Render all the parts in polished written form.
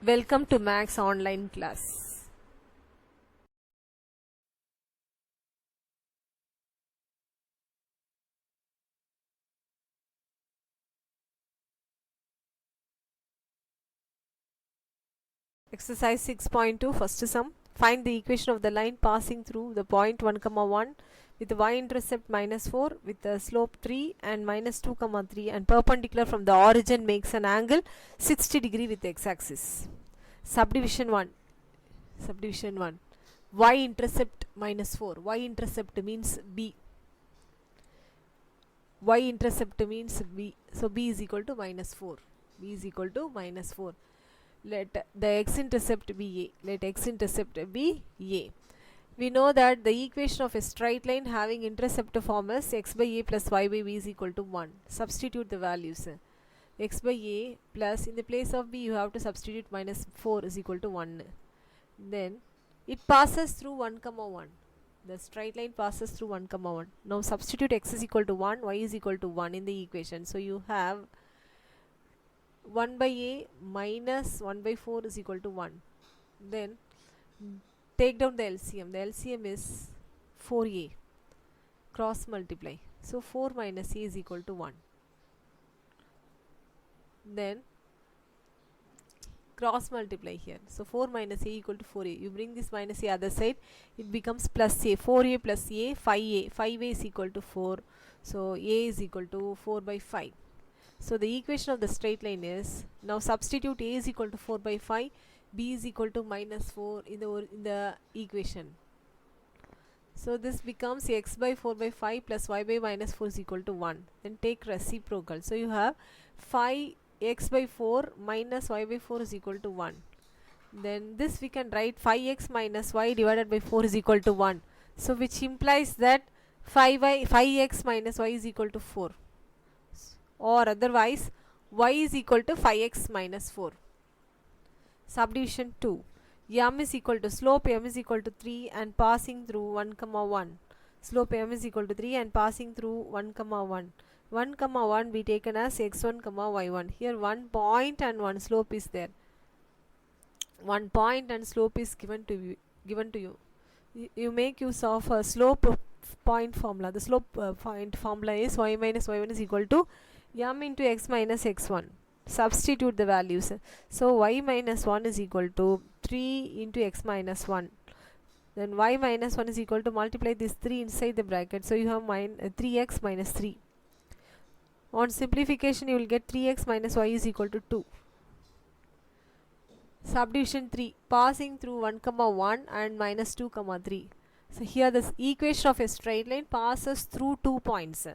Welcome to Max online class. Exercise 6.2 first sum. Find the equation of the line passing through the point 1, 1 with y-intercept -4 with the slope 3 and -2, 3 and perpendicular from the origin makes an angle 60 degree with x-axis. Subdivision 1. Y-intercept -4. Y-intercept means B. Y-intercept means B. So B is equal to -4. B is equal to -4. Let the x-intercept be A. Let x-intercept be A. We know that the equation of a straight line having intercept form is x by A plus y by B is equal to 1. Substitute the values. X by A plus, in the place of B you have to substitute -4 is equal to 1. Then it passes through 1, 1. The straight line passes through 1, 1. Now substitute x is equal to 1, y is equal to 1 in the equation. So you have 1 by A minus 1 by 4 is equal to 1. Then take down the LCM. The LCM is 4A. Cross multiply. So 4 minus A is equal to 1. Then cross multiply here. So 4 minus A equal to 4A. You bring this minus A other side, it becomes plus A. 4A plus A, 5A. 5A is equal to 4. So A is equal to 4 by 5. So the equation of the straight line is, now substitute A is equal to 4 by 5, B is equal to -4 in the equation. So this becomes x by 4 by 5 plus y by -4 is equal to 1. Then take reciprocal. So you have 5x by 4 minus y by 4 is equal to 1. Then this we can write 5x minus y divided by 4 is equal to 1. So which implies that 5x minus y is equal to 4. Or otherwise y is equal to 5x minus 4. Subdivision 2. M is equal to slope m is equal to 3 and passing through 1, 1. Slope m is equal to 3 and passing through 1, 1. 1, 1 be taken as x1, y1. Here one point and one slope is there. One point and slope is given to you. You make use of a slope point formula. The slope point formula is y minus y1 is equal to m into x minus x1. Substitute the values. So y minus 1 is equal to 3 into x minus 1. Then y minus 1 is equal to, multiply this 3 inside the bracket. So you have 3x minus 3. On simplification you will get 3x minus y is equal to 2. Subdivision 3. Passing through 1, 1 and -2, 3. So here the equation of a straight line passes through 2 points.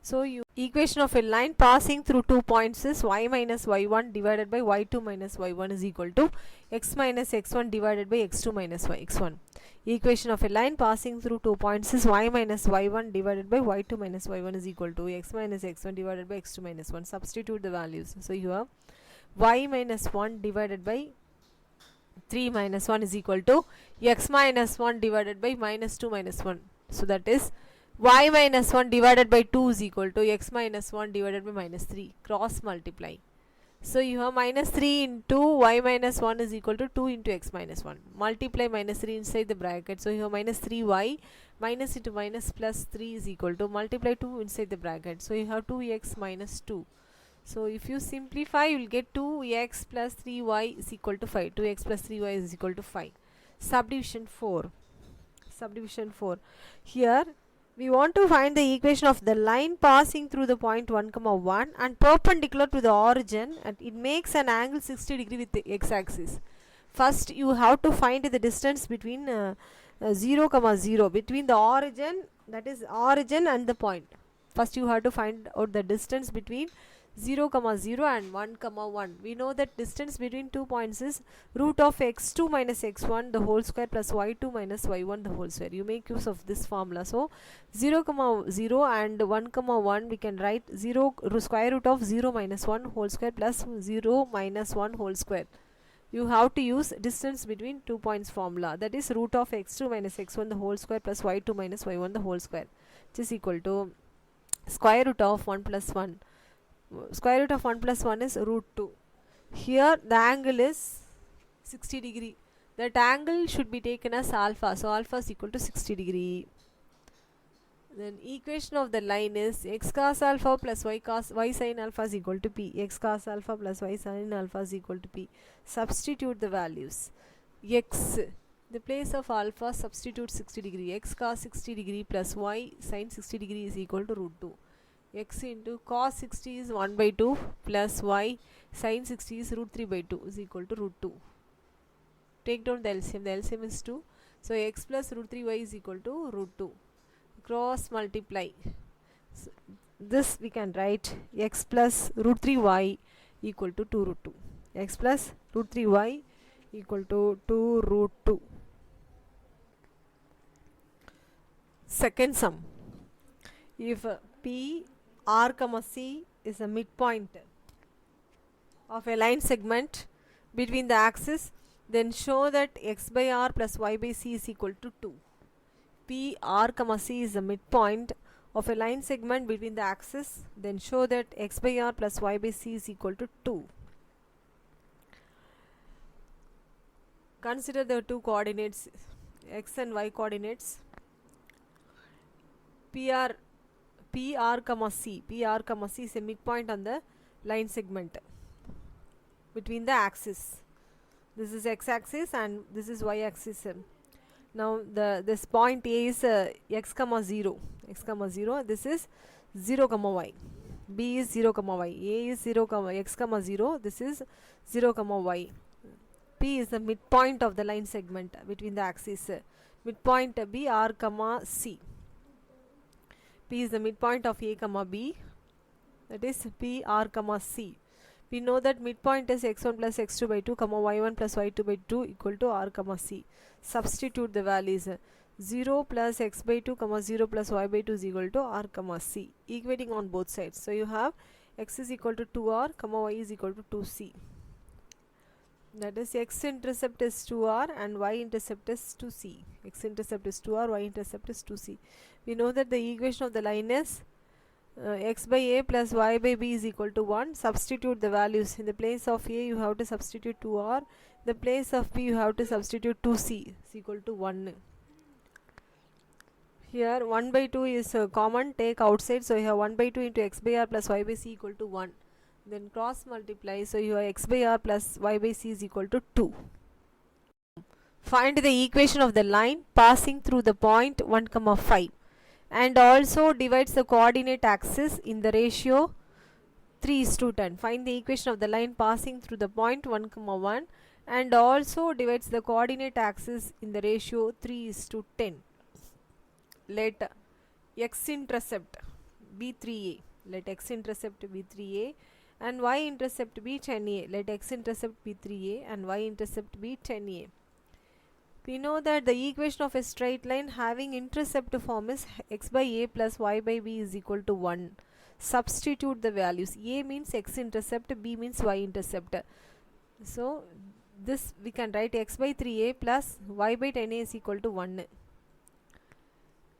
So equation of a line passing through 2 points is y minus y1 divided by y2 minus y1 is equal to x minus x1 divided by x2 minus x1. Equation of a line passing through 2 points is y minus y1 divided by y2 minus y1 is equal to x minus x1 divided by x2 minus 1. Substitute the values. So you have y minus 1 divided by 3 minus 1 is equal to x minus 1 divided by -2 minus 1. So that is y minus 1 divided by 2 is equal to x minus 1 divided by -3. Cross multiply. So you have -3 into y minus 1 is equal to 2 into x minus 1. Multiply -3 inside the bracket. So you have -3y minus into minus plus 3 is equal to, multiply 2 inside the bracket. So you have 2x minus 2. So if you simplify you will get 2x plus 3y is equal to 5. 2x plus 3y is equal to 5. Subdivision 4. Here we want to find the equation of the line passing through the point 1, 1 and perpendicular to the origin, and it makes an angle 60 degree with the x-axis. First you have to find the distance between 0, 0 between the origin, that is origin and the point. First you have to find out the distance between 0, 0 and 1, 1. We know that distance between 2 points is root of x2 minus x1 the whole square plus y2 minus y1 the whole square. You make use of this formula. So 0, 0 and 1, 1 we can write square root of 0 minus 1 whole square plus 0 minus 1 whole square. You have to use distance between 2 points formula, that is root of x2 minus x1 the whole square plus y2 minus y1 the whole square, which is equal to square root of 1 plus 1. Square root of 1 plus 1 is root 2. Here the angle is 60 degree. That angle should be taken as alpha. So alpha is equal to 60 degree. Then equation of the line is x cos alpha plus y sin alpha is equal to p. X cos alpha plus y sin alpha is equal to p. Substitute the values. X, the place of alpha, substitute 60 degree. X cos 60 degree plus y sin 60 degree is equal to root 2. X into cos 60 is 1 by 2 plus y sin 60 is root 3 by 2 is equal to root 2. Take down the LCM. The LCM is 2. So x plus root 3y is equal to root 2. Cross multiply. So this we can write x plus root 3y equal to 2 root 2. X plus root 3y equal to 2 root 2. Second sum. If P R comma C is a midpoint of a line segment between the axis, then show that x by r plus y by c is equal to 2. P R comma C is the midpoint of a line segment between the axis, then show that x by r plus y by c is equal to 2. Consider the two coordinates, x and y coordinates. P R comma C is a midpoint on the line segment between the axis. This is x axis and this is y axis. Now this point A is x comma 0. This is 0 comma y. B is 0 comma y. A is 0 comma x comma 0. This is 0 comma y. P is the midpoint of the line segment between the axes. Midpoint B R comma C. P is the midpoint of A comma B. That is P R comma C. We know that midpoint is x1 plus x2 by 2 comma y1 plus y2 by 2 equal to r comma c. Substitute the values. 0 plus x by 2 comma 0 plus y by 2 is equal to r comma c. Equating on both sides. So you have x is equal to 2r comma y is equal to 2c. That is x intercept is 2r and y intercept is 2c. X intercept is 2r, y intercept is 2c. We know that the equation of the line is x by a plus y by b is equal to 1. Substitute the values. In the place of a you have to substitute 2r. In the place of b you have to substitute 2c is equal to 1. Here 1 by 2 is common, take outside, so you have 1 by 2 into x by r plus y by c equal to 1. Then cross multiply, so you have x by r plus y by c is equal to 2. Find the equation of the line passing through the point 1 comma 5 and also divides the coordinate axis in the ratio 3:10. Find the equation of the line passing through the point 1 comma 1 and also divides the coordinate axis in the ratio 3:10. Let x intercept be 3a. Let x intercept be 3a and y intercept be 10a. Let x intercept be 3a and y intercept be 10a. We know that the equation of a straight line having intercept form is x by a plus y by b is equal to 1. Substitute the values. A means x intercept, b means y intercept. So this we can write x by 3a plus y by 10a is equal to 1.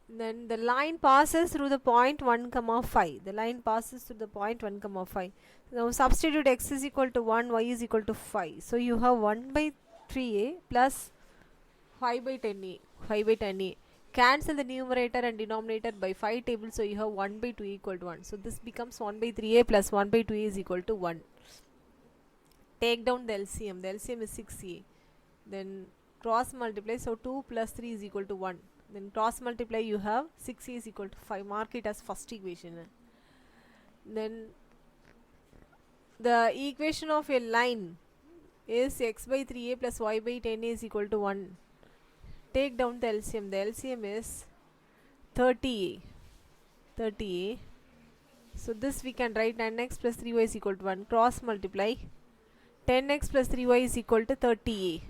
Then the line passes through the point 1 comma 5. The line passes through the point 1 comma 5. Now substitute x is equal to 1, y is equal to 5. So you have 1 by 3a plus 5 by 10a. 5 by 10a. Cancel the numerator and denominator by 5 tables, so you have 1 by 2 equal to 1. So this becomes 1 by 3a plus 1 by 2a is equal to 1. Take down the LCM. The LCM is 6a. Then cross multiply, so 2 plus 3 is equal to 1. Then cross multiply, you have 6a is equal to 5. Mark it as first equation. Then the equation of a line is x by 3a plus y by 10a is equal to 1. Take down the LCM. The LCM is 30a. 30a. So this we can write 10x plus 3y is equal to 1. Cross multiply. 10x plus 3y is equal to 30a.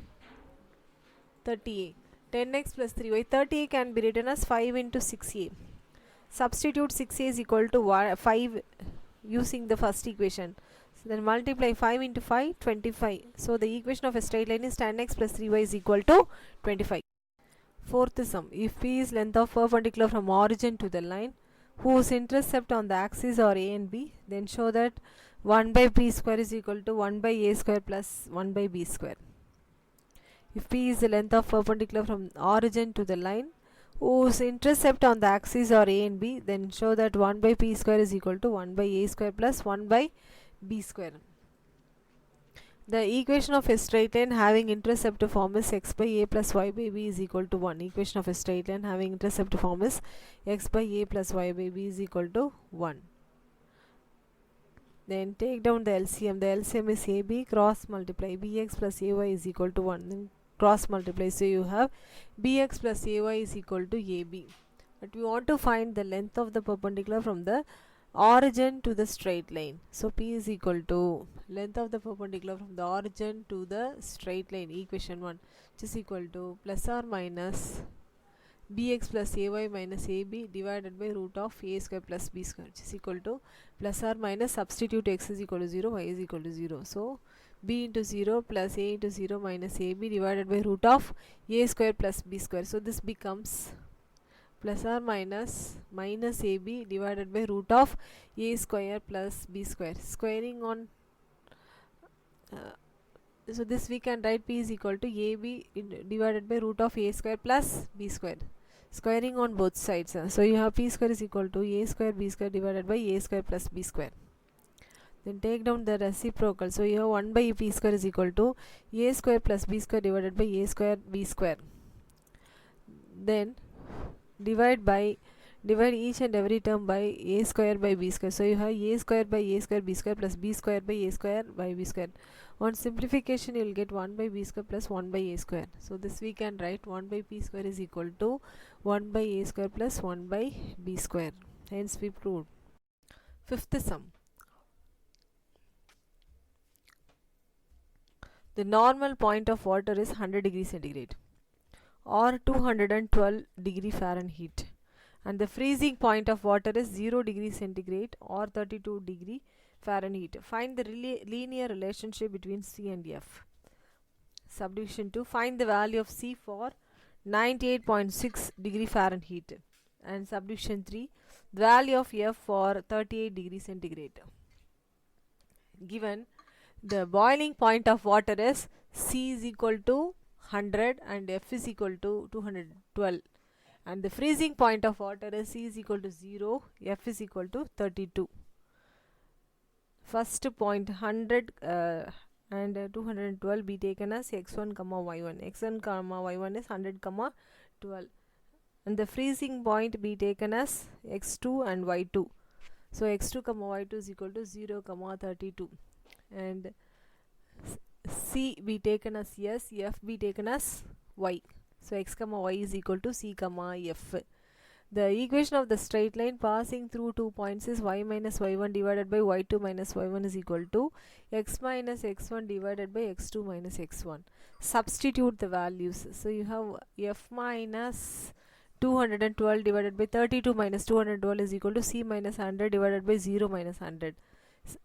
30a. 10x plus 3y. 30a can be written as 5 into 6a. Substitute 6a is equal to 5 using the first equation. So then multiply 5 into 5, 25. So the equation of a straight line is 10x plus 3y is equal to 25. Fourth sum. If P is length of perpendicular from origin to the line whose intercept on the axis are A and B, then show that 1 by P square is equal to 1 by A square plus 1 by B square. If P is the length of perpendicular from origin to the line whose intercept on the axis are A and B, then show that 1 by P square is equal to 1 by A square plus 1 by B square. The equation of a straight line having intercept form is x by a plus y by b is equal to 1. Equation of a straight line having intercept form is x by a plus y by b is equal to 1. Then take down the LCM. The LCM is AB, cross multiply bx plus ay is equal to 1. Then cross multiply, so you have bx plus ay is equal to ab. But we want to find the length of the perpendicular from the origin to the straight line. So P is equal to length of the perpendicular from the origin to the straight line, equation 1, which is equal to plus or minus bx plus ay minus ab divided by root of a square plus b square, which is equal to plus or minus, substitute x is equal to 0, y is equal to 0. So b into 0 plus a into 0 minus ab divided by root of a square plus b square. So this becomes plus or minus minus ab divided by root of a square plus b square, squaring on so this we can write p is equal to ab divided by root of a square plus b square, squaring on both sides. So you have p square is equal to a square b square divided by a square plus b square. Then take down the reciprocal, so you have 1 by p square is equal to a square plus b square divided by a square b square. Then divide each and every term by a square by b square. So you have a square by a square b square plus b square by a square by b square. On simplification you will get 1 by b square plus 1 by a square. So this we can write 1 by p square is equal to 1 by a square plus 1 by b square. Hence we proved. Fifth sum. The normal point of water is 100 degrees centigrade or 212 degree Fahrenheit, and the freezing point of water is 0 degree centigrade or 32 degree Fahrenheit. Find the linear relationship between C and F. Subdivision 2. Find the value of C for 98.6 degree Fahrenheit, and subdivision 3. The value of F for 38 degree centigrade. Given the boiling point of water is C is equal to 100 and F is equal to 212, and the freezing point of water is C is equal to 0, F is equal to 32. First point 100 and 212 be taken as x1 comma y1. x1 comma y1 is 100 comma 12, and the freezing point be taken as x2 and y2. So x2 comma y2 is equal to 0 comma 32, and C be taken as S, F be taken as Y. So x comma y is equal to C comma F. The equation of the straight line passing through 2 points is y minus y1 divided by y2 minus y1 is equal to x minus x1 divided by x2 minus x1. Substitute the values. So you have F minus 212 divided by 32 minus 212 is equal to C minus 100 divided by 0 minus 100.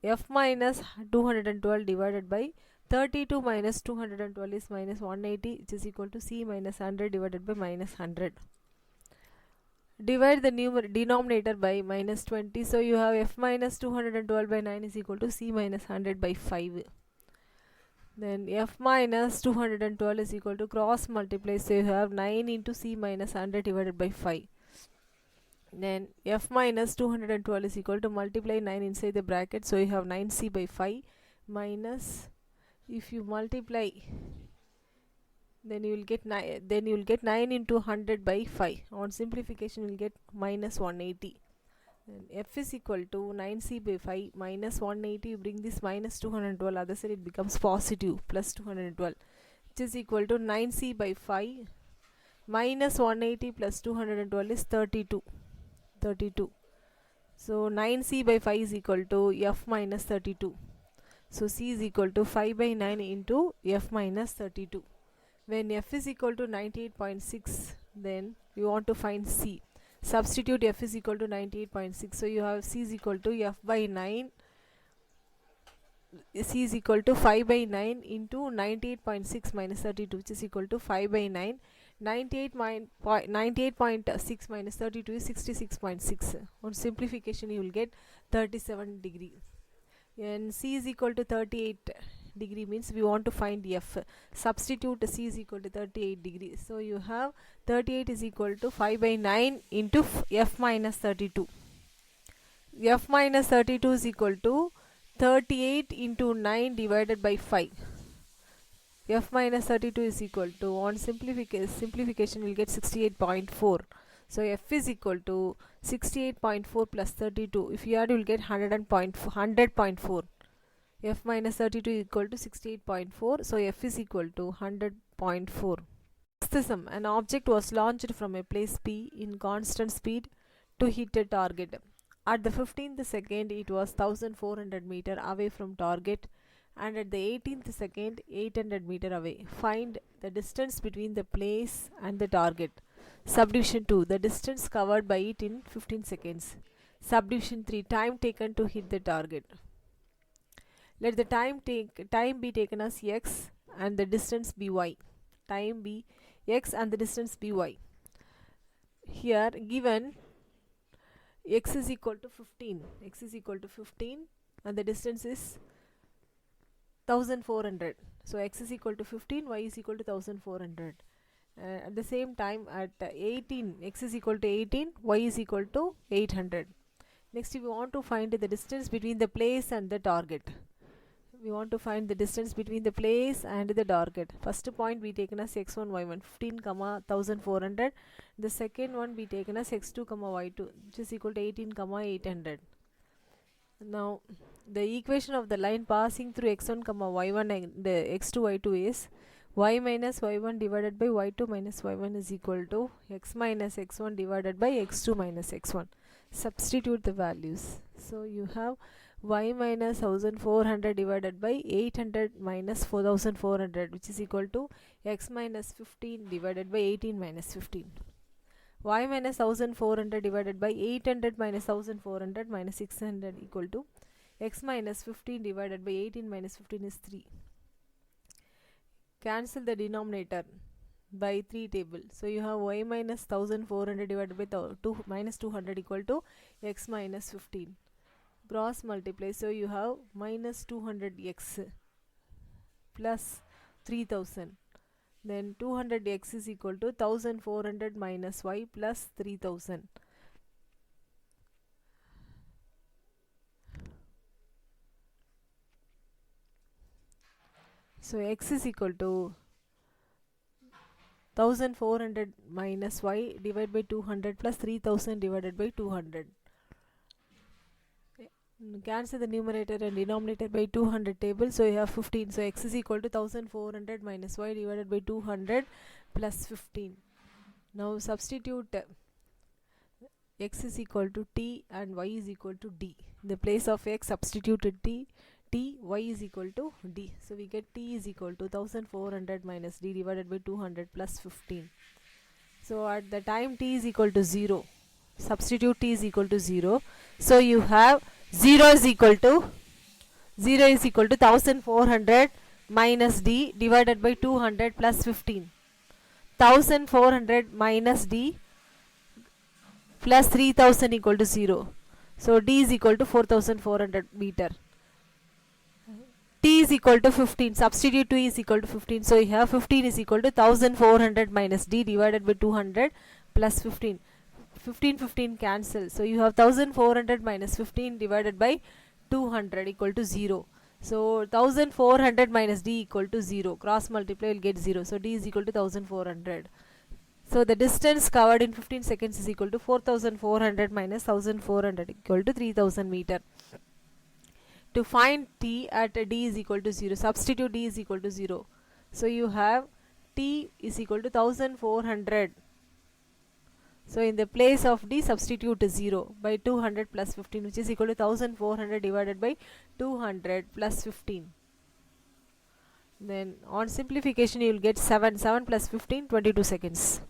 F minus 212 divided by 32 minus 212 is minus 180, which is equal to C minus 100 divided by minus 100. Divide the denominator by minus 20. So you have F minus 212 by 9 is equal to C minus 100 by 5. Then F minus 212 is equal to cross multiply. So you have 9 into C minus 100 divided by 5. Then F minus 212 is equal to multiply 9 inside the bracket. So you have 9C by 5 minus, if you multiply, then you will get 9. Then you will get 9 into 100 by 5. On simplification, you will get minus 180. And F is equal to 9C by 5 minus 180. You bring this minus 212. Other side it becomes positive plus 212, which is equal to 9C by 5 minus 180 plus 212 is 32. So 9C by 5 is equal to F minus 32. So C is equal to 5 by 9 into F minus 32. When F is equal to 98.6, then you want to find C. Substitute F is equal to 98.6. So you have C is equal to F by 9. C is equal to 5 by 9 into 98.6 minus 32, which is equal to 5 by 9. 98.6 minus 32 is 66.6. On simplification, you will get 37 degree. And C is equal to 38 degree means we want to find f. Substitute c is equal to 38 degrees. So you have 38 is equal to 5 by 9 into f minus 32. F minus 32 is equal to 38 into 9 divided by 5. F minus 32 is equal to, on simplification we'll get 68.4. So f is equal to 68.4 plus 32. If you add, you will get 100.4. F minus 32 is equal to 68.4. So f is equal to 100.4. Sixth sum. An object was launched from a place P in constant speed to hit a target. At the 15th second, it was 1400 meter away from target, and at the 18th second, 800 meter away. Find the distance between the place and the target. Subdivision 2. The distance covered by it in 15 seconds. Subdivision 3. Time taken to hit the target. Let the time be taken as x and the distance be y. Time be x and the distance be y. Here given x is equal to 15. X is equal to 15 and the distance is 1400. So x is equal to 15, y is equal to 1400. At the same time at 18, x is equal to 18, y is equal to 800. Next we want to find the distance between the place and the target. We want to find the distance between the place and the target. First point we taken as x1, y1, 15, 1400. The second one we taken as x2, y2, which is equal to 18, 800. Now the equation of the line passing through x1, y1 and x2, y2 is y minus y1 divided by y2 minus y1 is equal to x minus x1 divided by x2 minus x1. Substitute the values. So you have y minus 1400 divided by 800 minus 4400, which is equal to x minus 15 divided by 18 minus 15. Y minus 1400 divided by 800 minus 1400 minus 600 equal to x minus 15 divided by 18 minus 15 is 3. Cancel the denominator by 3 table. So you have y minus 1400 divided by 2 minus 200 equal to x minus 15. Cross multiply. So you have minus 200x plus 3000. Then 200x is equal to 1400 minus y plus 3000. So x is equal to 1400 minus y divided by 200 plus 3000 divided by 200. Cancel the numerator and denominator by 200 table. So you have 15. So x is equal to 1400 minus y divided by 200 plus 15. Now substitute x is equal to t and y is equal to d. In the place of x substituted t, y is equal to d. So we get t is equal to 1400 minus d divided by 200 plus 15. So at the time t is equal to 0, substitute t is equal to 0. So you have 0 is equal to 1400 minus d divided by 200 plus 15. 1400 minus d plus 3000 equal to 0. So d is equal to 4400 meter. T is equal to 15. Substitute t is equal to 15. So you have 15 is equal to 1400 minus d divided by 200 plus 15. 15 cancel. So you have 1400 minus 15 divided by 200 equal to 0. So 1400 minus d equal to 0. Cross multiply will get 0. So d is equal to 1400. So the distance covered in 15 seconds is equal to 4400 minus 1400 equal to 3000 meter. To find t at d is equal to 0, substitute d is equal to 0. So you have t is equal to 1400. So in the place of d substitute 0 by 200 plus 15, which is equal to 1400 divided by 200 plus 15. Then on simplification you will get 7 plus 15, 22 seconds.